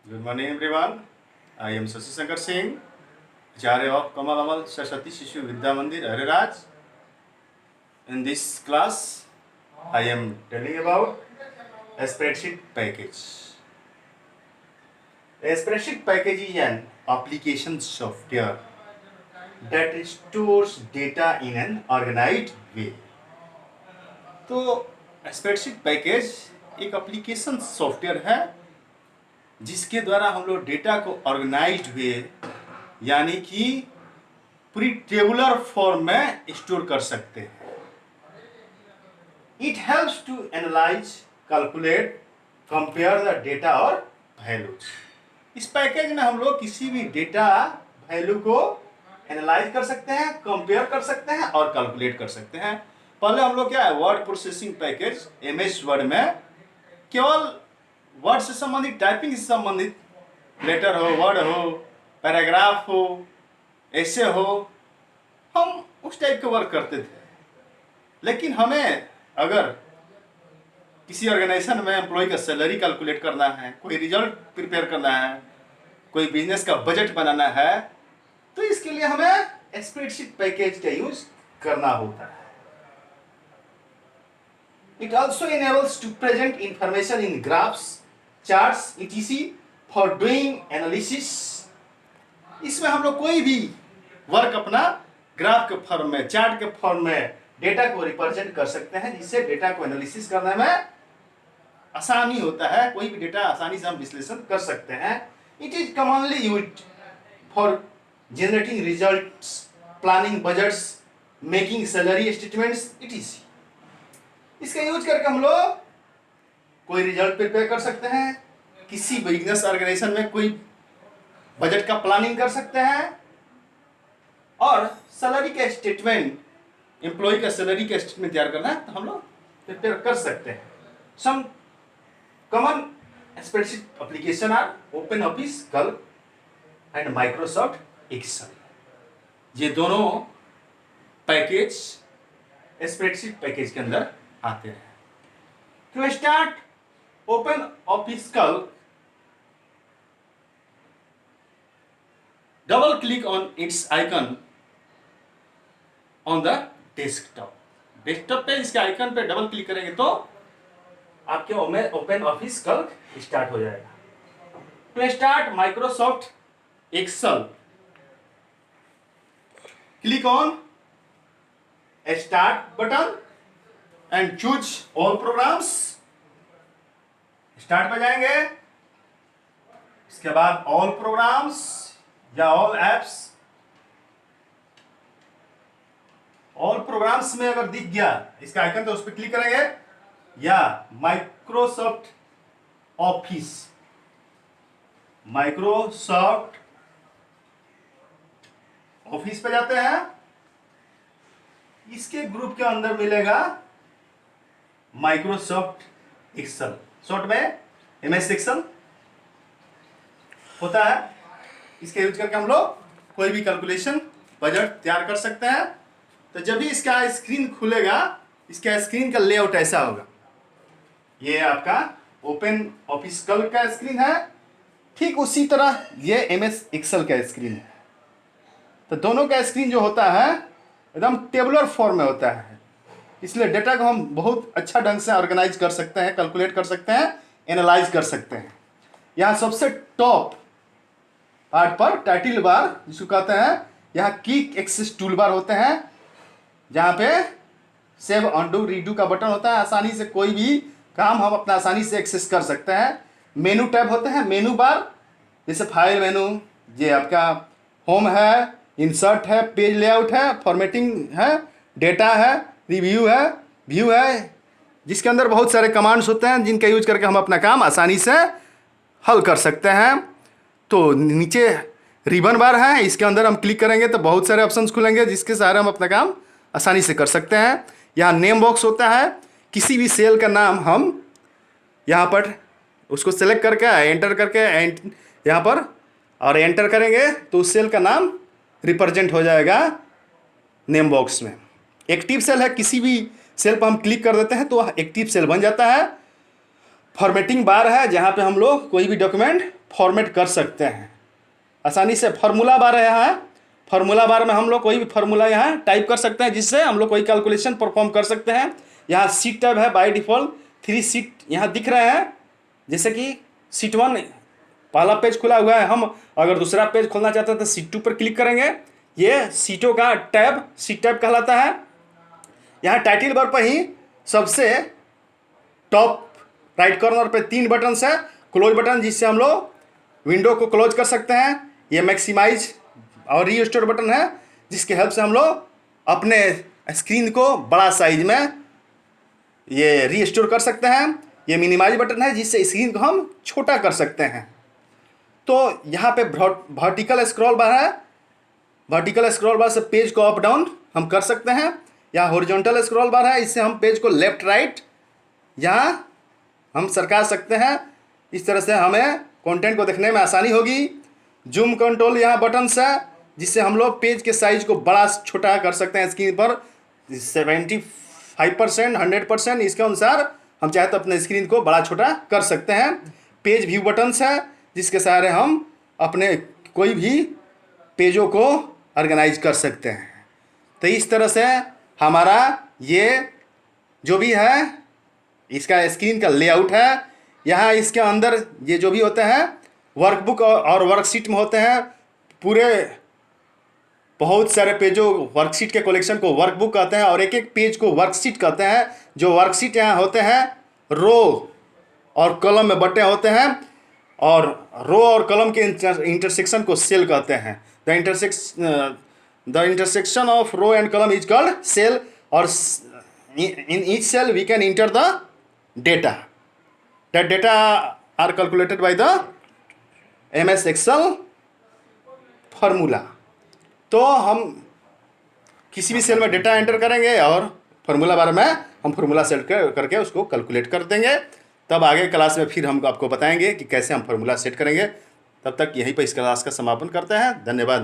Good morning, everyone. I am Shashi Shankar Singh, Acharya of Kamal Amal Saraswati Shishu Vidya Mandir, Hariraj. In this class, I am telling about a spreadsheet package. A spreadsheet package is an application software that stores data in an organized way. तो spreadsheet package एक application software है जिसके द्वारा हम लोग data को organised वे यानी कि पूरी टेबुलर फॉर्म में स्टोर कर सकते हैं। It helps to analyse, calculate, compare the data और वैल्यूज। इस पैकेज में हम लोग किसी भी डेटा वैल्यू को एनालाइज कर सकते हैं, कंपेयर कर सकते हैं और कैलकुलेट कर सकते हैं। पहले हम लोग क्या है, word processing package MS word में केवल वर्ड से संबंधित, टाइपिंग से संबंधित, लेटर हो, वर्ड हो, पैराग्राफ हो, ऐसे हो, हम उस टाइप के वर्क करते थे। लेकिन हमें अगर किसी ऑर्गेनाइजेशन में एम्प्लॉय का सैलरी कैलकुलेट करना है, कोई रिजल्ट प्रिपेयर करना है, कोई बिजनेस का बजट बनाना है, तो इसके लिए हमें स्प्रेडशीट पैकेज का यूज करना होता है। It also enables to present information in graphs, charts, etc. for doing analysis. इसमें हम लोग कोई भी वर्क अपना ग्राफ के फॉर्म में, चार्ट के फॉर्म में डेटा को रिप्रेजेंट कर सकते हैं, जिससे डेटा को एनालिसिस करने में आसानी होता है। कोई भी डेटा आसानी से हम विश्लेषण कर सकते हैं। It is commonly used for generating results, planning budgets, making salary statements, etc. इसका यूज करके हम लोग कोई रिजल्ट प्रिपेयर कर सकते हैं, किसी बिजनेस ऑर्गेनाइजेशन में कोई बजट का प्लानिंग कर सकते हैं और सैलरी का स्टेटमेंट, एम्प्लॉय का सैलरी का स्टेटमेंट तैयार करना है तो हम लोग प्रिपेयर कर सकते हैं। Some common spreadsheet application are Open Office, Calc and Microsoft Excel. ये दोनों पैकेज स्प्रेडशीट पैकेज के अंदर आते हैं। To start Open Office Calc, double click on its icon on the desktop. Desktop पे इसके आइकन पे डबल क्लिक करेंगे तो आपके ओपन ऑफिस कैल्क स्टार्ट हो जाएगा। To start Microsoft Excel, click on start button and choose all programs. Start पे जाएंगे, इसके बाद ऑल प्रोग्राम्स या ऑल एप्स। ऑल प्रोग्राम्स में अगर दिख गया इसका आइकन तो उस पर क्लिक करेंगे, या माइक्रोसॉफ्ट ऑफिस, माइक्रोसॉफ्ट ऑफिस पे जाते हैं। इसके ग्रुप के अंदर मिलेगा माइक्रोसॉफ्ट एक्सेल, शॉर्ट में एमएस एक्सेल होता है। इसके यूज करके हम लोग कोई भी कैलकुलेशन, बजट तैयार कर सकते हैं। तो जब भी इसका स्क्रीन खुलेगा, इसका स्क्रीन का लेआउट ऐसा होगा। ये आपका ओपन ऑफिस कैल्क का स्क्रीन है, ठीक उसी तरह ये एमएस एक्सेल का स्क्रीन है। तो दोनों का स्क्रीन जो होता है एकदम टेबुलर फॉर्म में होता है, इसलिए डेटा को हम बहुत अच्छा ढंग से ऑर्गेनाइज कर सकते हैं, कैलकुलेट कर सकते हैं, एनालाइज कर सकते हैं। यहाँ सबसे टॉप पार्ट पर टाइटल बार जिसको कहते हैं, यहाँ क्विक एक्सेस टूल बार होते हैं, जहाँ पे सेव, अनडू, रीडू का बटन होता है। आसानी से कोई भी काम हम अपना आसानी से एक्सेस कर सकते हैं। मेनू टैब होते हैं, मेनू बार, जैसे फाइल मेनू, ये आपका होम है, इंसर्ट है, पेज लेआउट है, फॉर्मेटिंग है, डेटा है, रिव्यू है, व्यू है, जिसके अंदर बहुत सारे कमांड्स होते हैं जिनका यूज करके हम अपना काम आसानी से हल कर सकते हैं। तो नीचे रिबन बार है, इसके अंदर हम क्लिक करेंगे तो बहुत सारे ऑप्शंस खुलेंगे जिसके सहारे हम अपना काम आसानी से कर सकते हैं। यहाँ नेम बॉक्स होता है, किसी भी सेल का नाम हम यहाँ पर उसको सेलेक्ट करके एंटर करके यहाँ पर और एंटर करेंगे तो उस सेल का नाम रिप्रेजेंट हो जाएगा नेम बॉक्स में। एक्टिव सेल है, किसी भी सेल पर हम क्लिक कर देते हैं तो वह एक्टिव सेल बन जाता है। फॉर्मेटिंग बार है जहाँ पे हम लोग कोई भी डॉक्यूमेंट फॉर्मेट कर सकते हैं आसानी से। फार्मूला बार है यहाँ, फार्मूला बार में हम लोग कोई भी फार्मूला यहाँ टाइप कर सकते हैं जिससे हम लोग कोई कैलकुलेशन परफॉर्म कर सकते हैं। यहाँ सीट टैब है, बाय डिफ़ॉल्ट 3 सीट यहाँ दिख रहे हैं, जैसे कि सीट 1 पहला पेज खुला हुआ है। हम अगर दूसरा पेज खोलना चाहते हैं तो सीट 2 पर क्लिक करेंगे। ये सीटों का टैब सीट टैब कहलाता है। यहाँ टाइटल बार पर ही सबसे टॉप राइट कॉर्नर पे 3 बटन है। क्लोज बटन जिससे हम लोग विंडो को क्लोज कर सकते हैं। ये मैक्सिमाइज और रीस्टोर बटन है जिसके हेल्प से हम लोग अपने स्क्रीन को बड़ा साइज में ये रीस्टोर कर सकते हैं। ये मिनिमाइज बटन है जिससे स्क्रीन को हम छोटा कर सकते हैं। तो यहाँ पे वर्टिकल स्क्रॉल बार है, वर्टिकल स्क्रॉल बार से पेज को अप डाउन हम कर सकते हैं। यहाँ हॉरिजॉन्टल स्क्रॉल बार है, इससे हम पेज को लेफ्ट राइट यहाँ हम सरका सकते हैं। इस तरह से हमें कंटेंट को देखने में आसानी होगी। जूम कंट्रोल यहाँ बटन है जिससे हम लोग पेज के साइज को बड़ा छोटा कर सकते हैं स्क्रीन पर 75% 100% इसके अनुसार हम चाहे तो अपने स्क्रीन को बड़ा छोटा कर सकते हैं। पेज व्यू बटन है जिसके सहारे हम अपने कोई भी पेजों को ऑर्गेनाइज कर सकते हैं। तो इस तरह से हमारा ये जो भी है इसका स्क्रीन का लेआउट है। यहाँ इसके अंदर ये जो भी होते हैं वर्कबुक और वर्कशीट में होते हैं। पूरे बहुत सारे पेजों वर्कशीट के कलेक्शन को वर्कबुक कहते हैं और एक एक पेज को वर्कशीट कहते हैं। जो वर्कशीट यहाँ होते हैं रो और कॉलम में बटे होते हैं और रो और कॉलम के इंटरसेक्शन को सेल कहते हैं। The intersection of row and column is called cell और in each cell we can enter the data. That data are calculated by the MS Excel formula. तो हम किसी भी सेल में डेटा एंटर करेंगे और फार्मूला बारे में हम फार्मूला सेट करके उसको कैलकुलेट कर देंगे। तब आगे क्लास में फिर हम आपको बताएंगे कि कैसे हम फार्मूला सेट करेंगे। तब तक यहीं पर इस क्लास का समापन करते हैं। धन्यवाद।